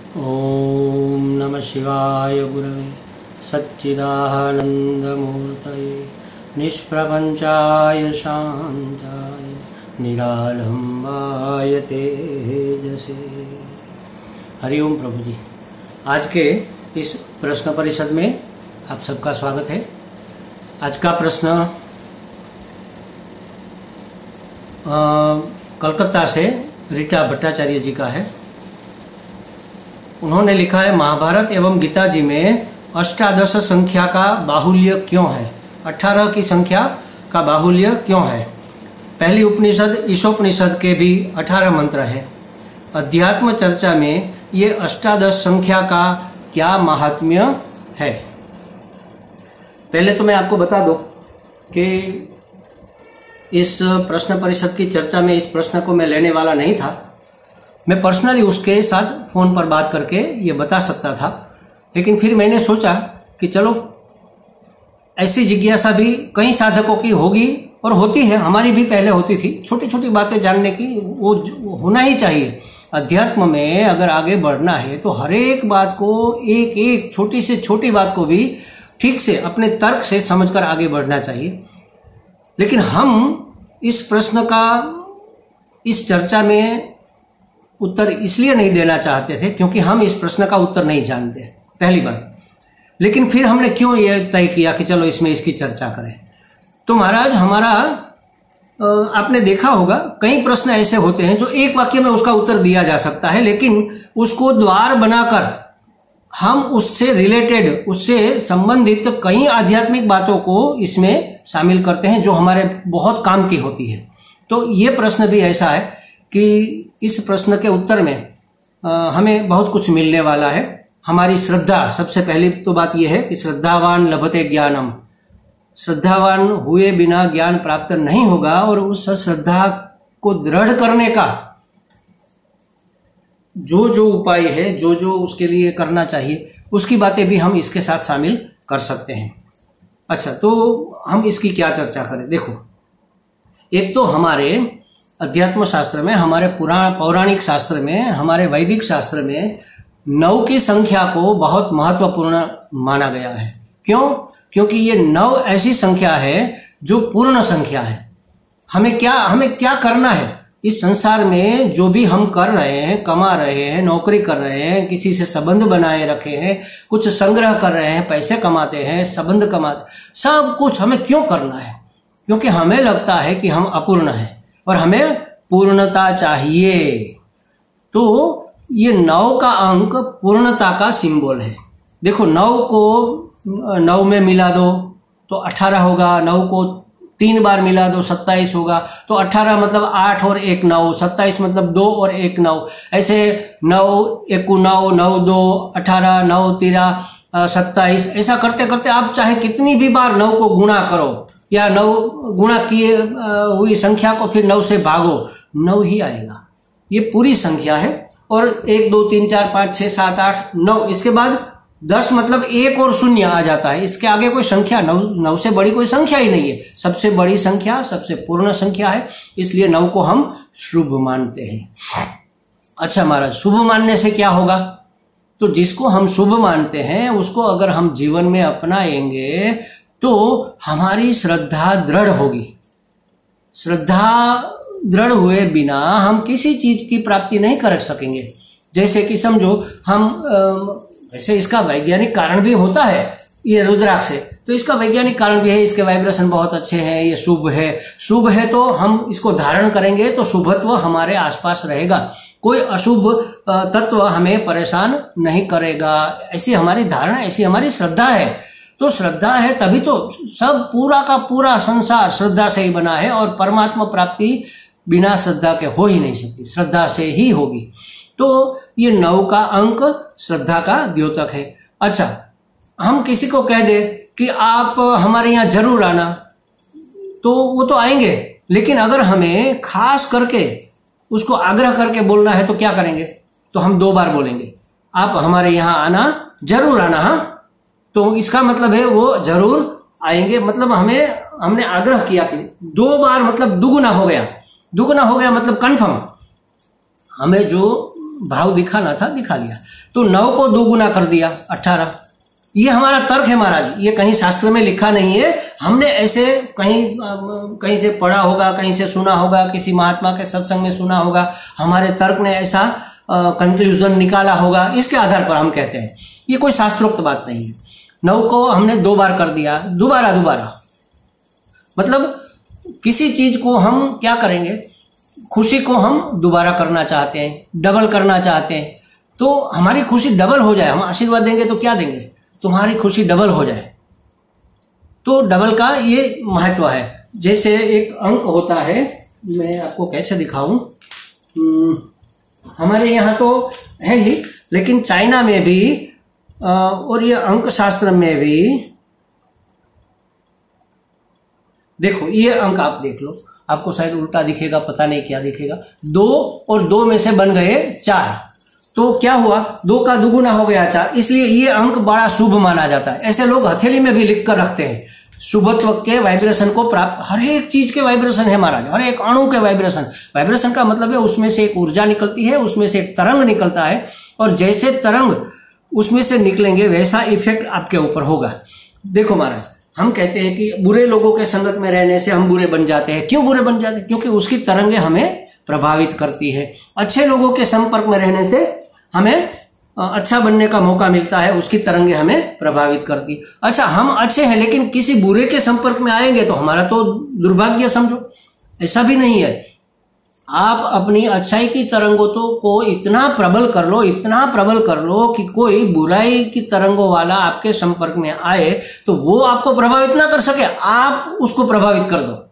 ओम नमः शिवाय गुरवे सच्चिदानंदमूर्तये निष्प्रपंचाय शांताय निरालंबाय तेजसे। हरिओम प्रभु जी। आज के इस प्रश्न परिषद में आप सबका स्वागत है। आज का प्रश्न कलकत्ता से रीटा भट्टाचार्य जी का है। उन्होंने लिखा है, महाभारत एवं गीता जी में अष्टादश संख्या का बाहुल्य क्यों है? 18 की संख्या का बाहुल्य क्यों है? पहली उपनिषद ईशोपनिषद के भी 18 मंत्र है। अध्यात्म चर्चा में ये अष्टादश संख्या का क्या महात्म्य है? पहले तो मैं आपको बता दूं कि इस प्रश्न परिषद की चर्चा में इस प्रश्न को मैं लेने वाला नहीं था। मैं पर्सनली उसके साथ फोन पर बात करके ये बता सकता था, लेकिन फिर मैंने सोचा कि चलो ऐसी जिज्ञासा भी कई साधकों की होगी और होती है, हमारी भी पहले होती थी। छोटी छोटी बातें जानने की वो होना ही चाहिए। अध्यात्म में अगर आगे बढ़ना है तो हर एक बात को, एक एक छोटी से छोटी बात को भी ठीक से अपने तर्क से समझकर आगे बढ़ना चाहिए। लेकिन हम इस प्रश्न का इस चर्चा में उत्तर इसलिए नहीं देना चाहते थे क्योंकि हम इस प्रश्न का उत्तर नहीं जानते, पहली बात। लेकिन फिर हमने क्यों ये तय किया कि चलो इसमें इसकी चर्चा करें। तो महाराज हमारा आपने देखा होगा कई प्रश्न ऐसे होते हैं जो एक वाक्य में उसका उत्तर दिया जा सकता है, लेकिन उसको द्वार बनाकर हम उससे रिलेटेड, उससे संबंधित कई आध्यात्मिक बातों को इसमें शामिल करते हैं जो हमारे बहुत काम की होती है। तो ये प्रश्न भी ऐसा है कि इस प्रश्न के उत्तर में हमें बहुत कुछ मिलने वाला है। हमारी श्रद्धा, सबसे पहली तो बात यह है कि श्रद्धावान लभते ज्ञानम, श्रद्धावान हुए बिना ज्ञान प्राप्त नहीं होगा। और उस श्रद्धा को दृढ़ करने का जो जो उपाय है, जो जो उसके लिए करना चाहिए, उसकी बातें भी हम इसके साथ शामिल कर सकते हैं। अच्छा, तो हम इसकी क्या चर्चा करें? देखो, एक तो हमारे अध्यात्म शास्त्र में, हमारे पौराणिक शास्त्र में, हमारे वैदिक शास्त्र में 9 की संख्या को बहुत महत्वपूर्ण माना गया है। क्यों? क्योंकि ये 9 ऐसी संख्या है जो पूर्ण संख्या है। हमें क्या करना है इस संसार में? जो भी हम कर रहे हैं, कमा रहे हैं, नौकरी कर रहे हैं, किसी से संबंध बनाए रखे हैं, कुछ संग्रह कर रहे हैं, पैसे कमाते हैं, संबंध कमाते, सब कुछ हमें क्यों करना है? क्योंकि हमें लगता है कि हम अपूर्ण हैं और हमें पूर्णता चाहिए। तो ये 9 का अंक पूर्णता का सिंबल है। देखो, 9 को 9 में मिला दो तो 18 होगा, 9 को 3 बार मिला दो 27 होगा। तो 18 मतलब 8 और 1 9, 27 मतलब 2 और 1 9। ऐसे 9 1 9, 9 2 18, 9 13 27। ऐसा करते करते आप चाहे कितनी भी बार 9 को गुणा करो या 9 गुणा किए हुई संख्या को फिर 9 से भागो, 9 ही आएगा। ये पूरी संख्या है। और 1 2 3 4 5 6 7 8 9, इसके बाद 10 मतलब 1 और 0 आ जाता है। इसके आगे कोई संख्या 9 से बड़ी कोई संख्या ही नहीं है। सबसे बड़ी संख्या, सबसे पूर्ण संख्या है, इसलिए 9 को हम शुभ मानते हैं। अच्छा महाराज, शुभ मानने से क्या होगा? तो जिसको हम शुभ मानते हैं उसको अगर हम जीवन में अपनाएंगे तो हमारी श्रद्धा दृढ़ होगी। श्रद्धा दृढ़ हुए बिना हम किसी चीज की प्राप्ति नहीं कर सकेंगे। जैसे कि समझो हम वैसे इसका वैज्ञानिक कारण भी होता है, ये रुद्राक्ष से, तो इसका वैज्ञानिक कारण भी है। इसके वाइब्रेशन बहुत अच्छे हैं, ये शुभ है। शुभ है तो हम इसको धारण करेंगे तो शुभत्व हमारे आसपास रहेगा, कोई अशुभ तत्व हमें परेशान नहीं करेगा। ऐसी हमारी धारणा, ऐसी हमारी श्रद्धा है। तो श्रद्धा है तभी तो सब पूरा का पूरा संसार श्रद्धा से ही बना है, और परमात्मा प्राप्ति बिना श्रद्धा के हो ही नहीं सकती, श्रद्धा से ही होगी। तो ये 9 का अंक श्रद्धा का द्योतक है। अच्छा, हम किसी को कह दे कि आप हमारे यहाँ जरूर आना, तो वो तो आएंगे, लेकिन अगर हमें खास करके उसको आग्रह करके बोलना है तो क्या करेंगे? तो हम 2 बार बोलेंगे, आप हमारे यहाँ आना, जरूर आना। हाँ, तो इसका मतलब है वो जरूर आएंगे। मतलब हमने आग्रह किया कि 2 बार मतलब दुगुना हो गया। दुगुना हो गया मतलब कंफर्म। हमें जो भाव दिखाना था, दिखा लिया। तो 9 को 2 गुना कर दिया 18। ये हमारा तर्क है महाराज, ये कहीं शास्त्र में लिखा नहीं है, हमने ऐसे कहीं से पढ़ा होगा, कहीं से सुना होगा, किसी महात्मा के सत्संग में सुना होगा, हमारे तर्क ने ऐसा कंक्लूजन निकाला होगा, इसके आधार पर हम कहते हैं। ये कोई शास्त्रोक्त बात नहीं है। 9 को हमने 2 बार कर दिया, दोबारा मतलब किसी चीज को हम क्या करेंगे, खुशी को हम दोबारा करना चाहते हैं, डबल करना चाहते हैं, तो हमारी खुशी डबल हो जाए। हम आशीर्वाद देंगे तो क्या देंगे, तुम्हारी खुशी डबल हो जाए। तो डबल का ये महत्व है। जैसे एक अंक होता है, मैं आपको कैसे दिखाऊं, हमारे यहाँ तो है ही, लेकिन चाइना में भी और ये अंक शास्त्र में भी देखो, ये अंक आप देख लो, आपको शायद उल्टा दिखेगा, पता नहीं क्या दिखेगा। 2 और 2 में से बन गए 4, तो क्या हुआ, 2 का 2 गुना हो गया 4, इसलिए ये अंक बड़ा शुभ माना जाता है। ऐसे लोग हथेली में भी लिख कर रखते हैं, शुभत्व के वाइब्रेशन को प्राप्त। हर एक चीज के वाइब्रेशन है महाराज, हर एक अणु के वाइब्रेशन। वाइब्रेशन का मतलब है उसमें से एक ऊर्जा निकलती है, उसमें से एक तरंग निकलता है, और जैसे तरंग उसमें से निकलेंगे वैसा इफेक्ट आपके ऊपर होगा। देखो महाराज, हम कहते हैं कि बुरे लोगों के संगत में रहने से हम बुरे बन जाते हैं। क्यों बुरे बन जाते हैं? क्योंकि उसकी तरंगे हमें प्रभावित करती है। अच्छे लोगों के संपर्क में रहने से हमें अच्छा बनने का मौका मिलता है, उसकी तरंगे हमें प्रभावित करती है। अच्छा, हम अच्छे हैं लेकिन किसी बुरे के संपर्क में आएंगे तो हमारा तो दुर्भाग्य समझो। ऐसा भी नहीं है। आप अपनी अच्छाई की तरंगों को इतना प्रबल कर लो, इतना प्रबल कर लो कि कोई बुराई की तरंगों वाला आपके संपर्क में आए तो वो आपको प्रभावित ना कर सके, आप उसको प्रभावित कर दो।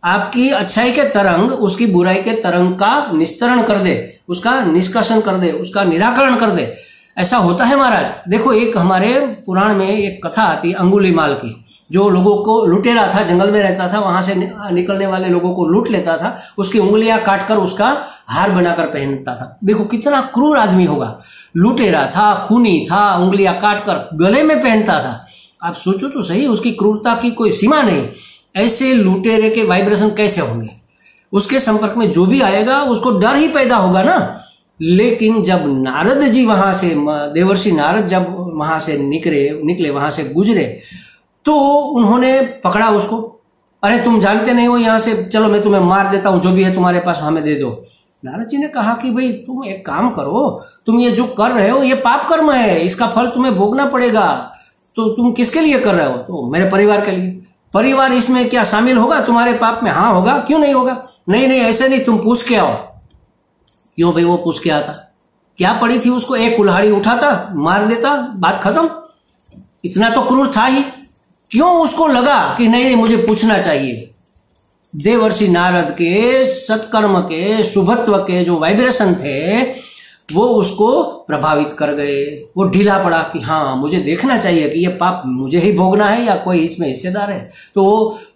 आपकी अच्छाई के तरंग उसकी बुराई के तरंग का निस्तरण कर दे, उसका निष्कासन कर दे, उसका निराकरण कर दे। ऐसा होता है महाराज। देखो, एक हमारे पुराण में एक कथा आती अंगुलीमाल की, जो लोगों को लुटेरा था, जंगल में रहता था, वहां से निकलने वाले लोगों को लूट लेता था, उसकी उंगलियां काटकर उसका हार बनाकर पहनता था। देखो कितना क्रूर आदमी होगा, लुटेरा था, खूनी था, उंगलियां काटकर गले में पहनता था। आप सोचो तो सही, उसकी क्रूरता की कोई सीमा नहीं। ऐसे लुटेरे के वाइब्रेशन कैसे होंगे? उसके संपर्क में जो भी आएगा उसको डर ही पैदा होगा ना। लेकिन जब नारद जी वहां से, देवर्षि नारद जब वहां से निकले वहां से गुजरे, तो उन्होंने पकड़ा उसको। अरे तुम जानते नहीं हो यहाँ से, चलो मैं तुम्हें मार देता हूं, जो भी है तुम्हारे पास हमें दे दो। नारद जी ने कहा कि भाई तुम एक काम करो, तुम ये जो कर रहे हो ये पाप कर्म है, इसका फल तुम्हें भोगना पड़ेगा। तो तुम किसके लिए कर रहे हो? तो मेरे परिवार के लिए। परिवार इसमें क्या शामिल होगा तुम्हारे पाप में? हाँ होगा, क्यों नहीं होगा? नहीं नहीं ऐसे नहीं, तुम पूछ के आओ। क्यों भाई? वो पूछ के आता, क्या पड़ी थी उसको? एक कुल्हाड़ी उठाता, मार देता, बात खत्म। इतना तो क्रूर था ही। क्यों उसको लगा कि नहीं नहीं मुझे पूछना चाहिए? देवर्षि नारद के सत्कर्म के, शुभत्व के जो वाइब्रेशन थे वो उसको प्रभावित कर गए। वो ढीला पड़ा कि हाँ मुझे देखना चाहिए कि ये पाप मुझे ही भोगना है या कोई इसमें हिस्सेदार है। तो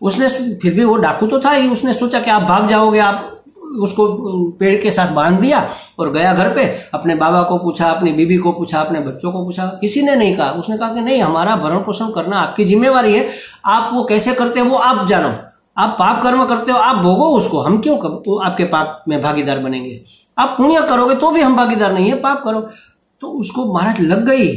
उसने, फिर भी वो डाकू तो था ही, उसने सोचा कि आप भाग जाओगे। आप उसको पेड़ के साथ बांध दिया और गया घर पे। अपने बाबा को पूछा, अपनी बीबी को पूछा, अपने बच्चों को पूछा, किसी ने नहीं कहा। उसने कहा कि नहीं, हमारा भरण पोषण करना आपकी जिम्मेवारी है, आप वो कैसे करते हो वो आप जानो, आप पाप कर्म करते हो आप भोगो उसको, हम क्यों आपके पाप में भागीदार बनेंगे? आप पुण्य करोगे तो भी हम भागीदार नहीं है, पाप करो। तो उसको महाराज लग गई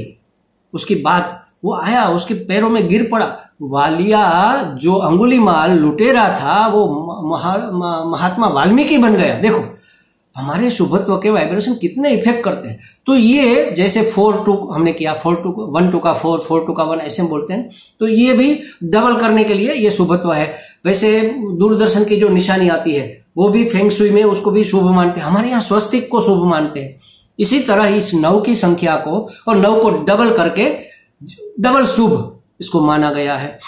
उसकी बात। वो आया, उसके पैरों में गिर पड़ा। वालिया जो अंगुलीमाल लुटेरा था वो महात्मा वाल्मीकि बन गया। देखो हमारे शुभत्व के वाइब्रेशन कितने इफेक्ट करते हैं। तो ये जैसे 4-2 हमने किया, 1-2 का 4, 4-2 का 1 ऐसे हम बोलते हैं। तो ये भी डबल करने के लिए ये शुभत्व है। वैसे दूरदर्शन की जो निशानी आती है वो भी फेंग शुई में उसको भी शुभ मानते हैं। हमारे यहाँ स्वस्तिक को शुभ मानते हैं। इसी तरह इस 9 की संख्या को और 9 को डबल करके डबल शुभ इसको माना गया है।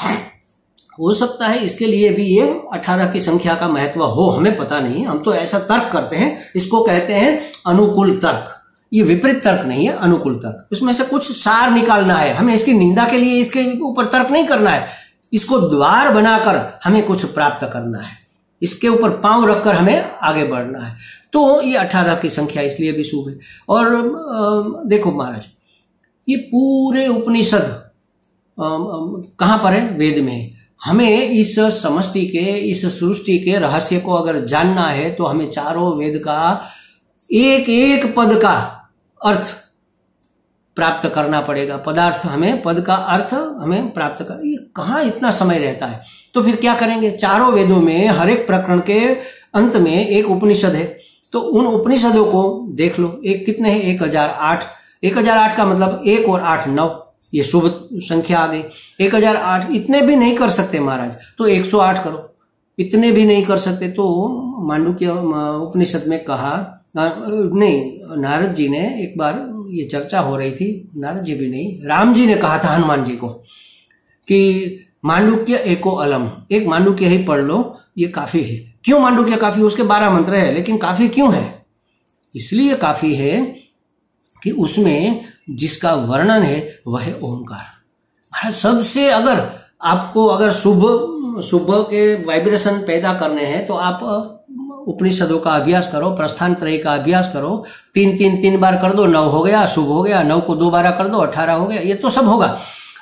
हो सकता है इसके लिए भी ये 18 की संख्या का महत्व हो, हमें पता नहीं। हम तो ऐसा तर्क करते हैं, इसको कहते हैं अनुकूल तर्क। ये विपरीत तर्क नहीं है, अनुकूल तर्क। इसमें से कुछ सार निकालना है हमें, इसकी निंदा के लिए इसके ऊपर तर्क नहीं करना है। इसको द्वार बनाकर हमें कुछ प्राप्त करना है, इसके ऊपर पांव रखकर हमें आगे बढ़ना है। तो ये 18 की संख्या इसलिए भी शुभ है। और देखो महाराज, ये पूरे उपनिषद कहां पर है? वेद में। हमें इस समष्टि के, इस सृष्टि के रहस्य को अगर जानना है तो हमें चारों वेद का एक एक पद का अर्थ प्राप्त करना पड़ेगा। पदार्थ हमें, पद का अर्थ हमें प्राप्त कर, ये कहाँ इतना समय रहता है। तो फिर क्या करेंगे, चारों वेदों में हर एक प्रकरण के अंत में एक उपनिषद है, तो उन उपनिषदों को देख लो। एक कितने हैं, 1008। 1008 का मतलब 1 और 8 9, ये शुभ संख्या आ गई। 1008 इतने भी नहीं कर सकते महाराज, तो 108 करो। इतने भी नहीं कर सकते तो मांडुक्य उपनिषद में कहा, नहीं, नारद जी ने एक बार, ये चर्चा हो रही थी, नारद जी भी नहीं, राम जी ने कहा था हनुमान जी को कि मांडुक्य एको अलम, एक मांडुक्य ही पढ़ लो, ये काफी है। क्यों मांडुक्य काफी? उसके 12 मंत्र है, लेकिन काफी क्यों है? इसलिए काफी है कि उसमें जिसका वर्णन है वह है ओमकार। सबसे अगर आपको अगर शुभ के वाइब्रेशन पैदा करने हैं तो आप उपनिषदों का अभ्यास करो, प्रस्थान त्रय का अभ्यास करो। 3 बार कर दो, 9 हो गया, शुभ हो गया। 9 को 2 बार कर दो, 18 हो गया। ये तो सब होगा,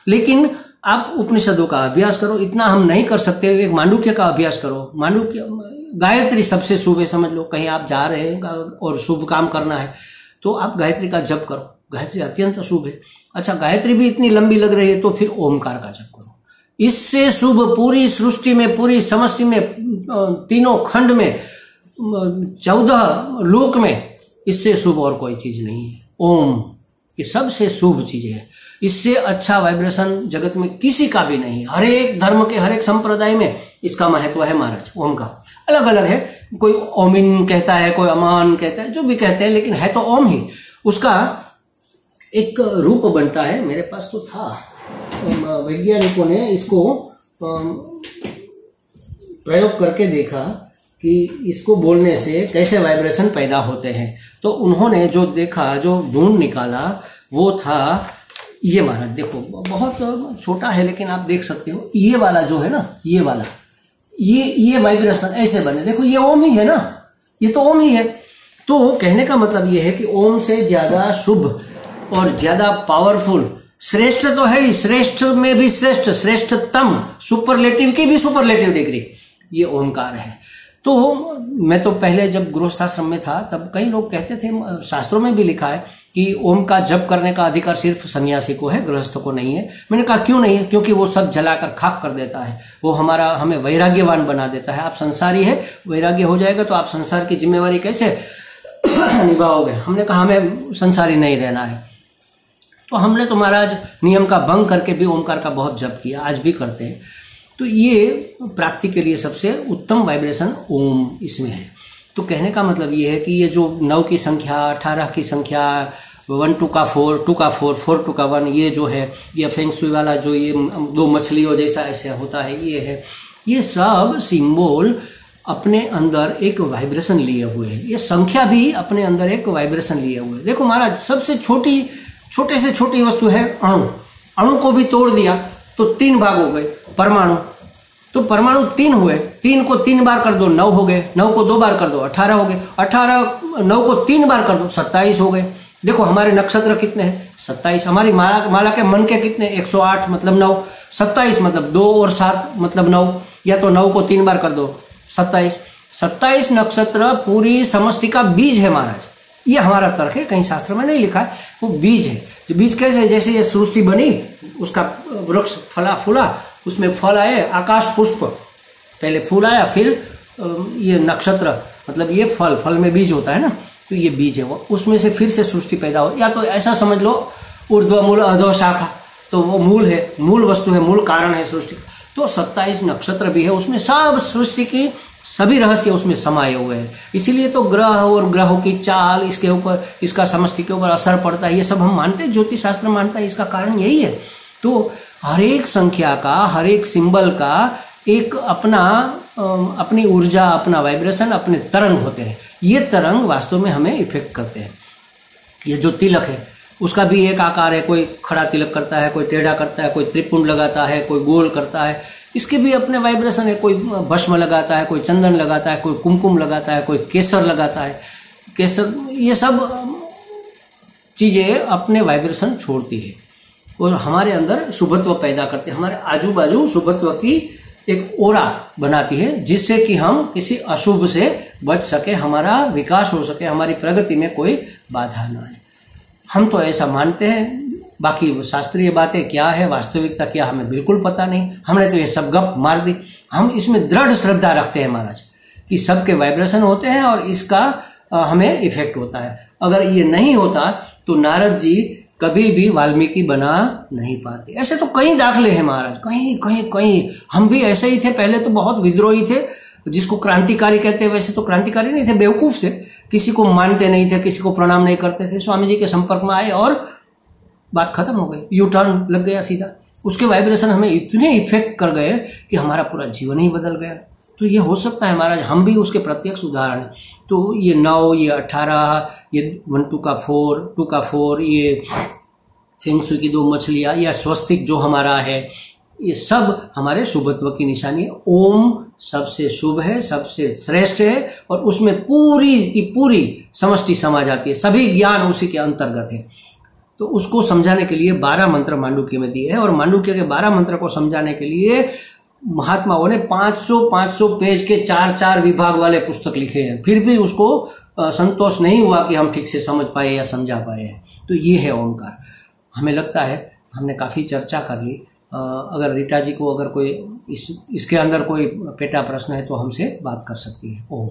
लेकिन आप उपनिषदों का अभ्यास करो। इतना हम नहीं कर सकते। एक मांडुक्य का अभ्यास करो। मांडुक्य, गायत्री सबसे शुभ है, समझ लो। कहीं आप जा रहे हैं और शुभ काम करना है तो आप गायत्री का जप करो, गायत्री अत्यंत शुभ है। अच्छा, गायत्री भी इतनी लंबी लग रही है तो फिर ओमकार का जप करो। इससे शुभ पूरी सृष्टि में, पूरी समष्टि में, तीनों खंड में, 14 लोक में इससे शुभ और कोई चीज नहीं है। ओम ये सबसे शुभ चीज है। इससे अच्छा वाइब्रेशन जगत में किसी का भी नहीं है। हर एक धर्म के, हर एक संप्रदाय में इसका महत्व है महाराज। ओम का अलग अलग है, कोई ओमिन कहता है, कोई अमान कहता है, जो भी कहते हैं, लेकिन है तो ओम ही। उसका एक रूप बनता है, मेरे पास तो था, वैज्ञानिकों ने इसको प्रयोग करके देखा कि इसको बोलने से कैसे वाइब्रेशन पैदा होते हैं। तो उन्होंने जो देखा, जो ढूंढ निकाला, वो था ये महाराज। देखो बहुत छोटा है, लेकिन आप देख सकते हो, ये वाला जो है ना, ये वाला, ये वाइब्रेशन ऐसे बने। देखो ये ओम ही है ना, ये तो ओम ही है। तो कहने का मतलब ये है कि ओम से ज्यादा शुभ और ज्यादा पावरफुल, श्रेष्ठ तो है ही, श्रेष्ठ में भी श्रेष्ठ, श्रेष्ठतम, सुपरलेटिव की भी सुपरलेटिव डिग्री ये ओमकार है। तो मैं तो पहले जब गृहस्थाश्रम में था तब कई लोग कहते थे, शास्त्रों में भी लिखा है कि ओम का जप करने का अधिकार सिर्फ सन्यासी को है, गृहस्थ को नहीं है। मैंने कहा क्यों नहीं है? क्योंकि वो सब जलाकर खाक कर देता है, वो हमें वैराग्यवान बना देता है। आप संसारी है, वैराग्य हो जाएगा तो आप संसार की जिम्मेवारी कैसे निभाओगे? हमने कहा हमें संसारी नहीं रहना है। तो हमने तो महाराज नियम का भंग करके भी ओमकार का बहुत जप किया, आज भी करते हैं। तो ये प्राप्ति के लिए सबसे उत्तम वाइब्रेशन ओम इसमें है। तो कहने का मतलब ये है कि ये जो 9 की संख्या, 18 की संख्या, 1 2 का 4, 2 का 4, 4 2 का 1, ये जो है, ये फेंग शुई वाला जो ये 2 मछलियों जैसा ऐसे होता है, ये है, ये सब सिंबल अपने अंदर एक वाइब्रेशन लिए हुए है। ये संख्या भी अपने अंदर एक वाइब्रेशन लिए हुए है। देखो महाराज, सबसे छोटे से छोटी वस्तु है अणु। अणु को भी तोड़ दिया तो 3 भाग हो गए, परमाणु। तो परमाणु 3 हुए, 3 को 3 बार कर दो 9 हो गए, 9 को 2 बार कर दो 18 हो गए, 18 9 को 3 बार कर दो 27 हो गए। देखो हमारे नक्षत्र कितने हैं? 27। हमारी माला के मन के कितने? 108 मतलब 9, 27 मतलब 2 और 7 मतलब 9, या तो 9 को 3 बार कर दो 27। 27 नक्षत्र पूरी समष्टि का बीज है महाराज। ये हमारा तर्क है, कहीं शास्त्र में नहीं लिखा है, वो बीज है। जो बीज कैसे है? जैसे ये सृष्टि बनी, उसका वृक्ष फला फूला, उसमें फल आए, आकाश पुष्प, पहले फूल आया, फिर ये नक्षत्र, मतलब ये फल में बीज होता है ना, तो ये बीज है वो, उसमें से फिर से सृष्टि पैदा हो। या तो ऐसा समझ लो, ऊर्ध्व मूल अधो शाखा, तो वो मूल है, मूल वस्तु है, मूल कारण है सृष्टि। तो 27 नक्षत्र भी है, उसमें सब सृष्टि की सभी रहस्य उसमें समाये हुए हैं। इसीलिए तो ग्रह और ग्रहों की चाल, इसके ऊपर, इसका समष्टि के ऊपर असर पड़ता है, ये सब हम मानते हैं, ज्योतिष शास्त्र मानता है। इसका कारण यही है। तो हर एक संख्या का, हर एक सिंबल का एक अपनी ऊर्जा, अपना वाइब्रेशन, अपने तरंग होते हैं। ये तरंग वास्तव में हमें इफेक्ट करते हैं। ये जो तिलक है उसका भी एक आकार है, कोई खड़ा तिलक करता है, कोई टेढ़ा करता है, कोई त्रिपुंड लगाता है, कोई गोल करता है, इसके भी अपने वाइब्रेशन है। कोई भस्म लगाता है, कोई चंदन लगाता है, कोई कुमकुम लगाता है, कोई केसर लगाता है, केसर, ये सब चीजें अपने वाइब्रेशन छोड़ती है और हमारे अंदर शुभत्व पैदा करते हैं, हमारे आजू बाजू शुभत्व की एक ओरा बनाती है, जिससे कि हम किसी अशुभ से बच सके, हमारा विकास हो सके, हमारी प्रगति में कोई बाधा ना आए। हम तो ऐसा मानते हैं, बाकी वो शास्त्रीय बातें क्या है, वास्तविकता क्या, हमें बिल्कुल पता नहीं। हमने तो ये सब गप मार दी। हम इसमें दृढ़ श्रद्धा रखते हैं महाराज कि सबके वाइब्रेशन होते हैं और इसका हमें इफेक्ट होता है। अगर ये नहीं होता तो नारद जी कभी भी वाल्मीकि बना नहीं पाते। ऐसे तो कई दाखले हैं महाराज, कहीं कहीं कहीं। हम भी ऐसे ही थे, पहले तो बहुत विद्रोही थे, जिसको क्रांतिकारी कहते हैं। वैसे तो क्रांतिकारी नहीं थे, बेवकूफ थे, किसी को मानते नहीं थे, किसी को प्रणाम नहीं करते थे। स्वामी जी के संपर्क में आए और बात खत्म हो गई, यू टर्न लग गया सीधा। उसके वाइब्रेशन हमें इतने इफेक्ट कर गए कि हमारा पूरा जीवन ही बदल गया। तो ये हो सकता है महाराज, हम भी उसके प्रत्यक्ष उदाहरण हैं। तो ये 9, ये 18, ये 1 2 का 4, 2 का 4, ये फेंगशुई की 2 मछलियां, या स्वस्तिक जो हमारा है, ये सब हमारे शुभत्व की निशानी है। ओम सबसे शुभ है, सबसे श्रेष्ठ है, और उसमें पूरी की पूरी समष्टि समा जाती है, सभी ज्ञान उसी के अंतर्गत है। तो उसको समझाने के लिए 12 मंत्र मांडुक्य में दिए हैं, और मांडुक्य के 12 मंत्र को समझाने के लिए महात्माओं ने 500 पेज के 4 विभाग वाले पुस्तक लिखे हैं। फिर भी उसको संतोष नहीं हुआ कि हम ठीक से समझ पाए या समझा पाए हैं। तो ये है ओंकार। हमें लगता है हमने काफ़ी चर्चा कर ली। अगर रीटा जी को अगर कोई इसके अंदर कोई पेटा प्रश्न है तो हमसे बात कर सकती है। ओम।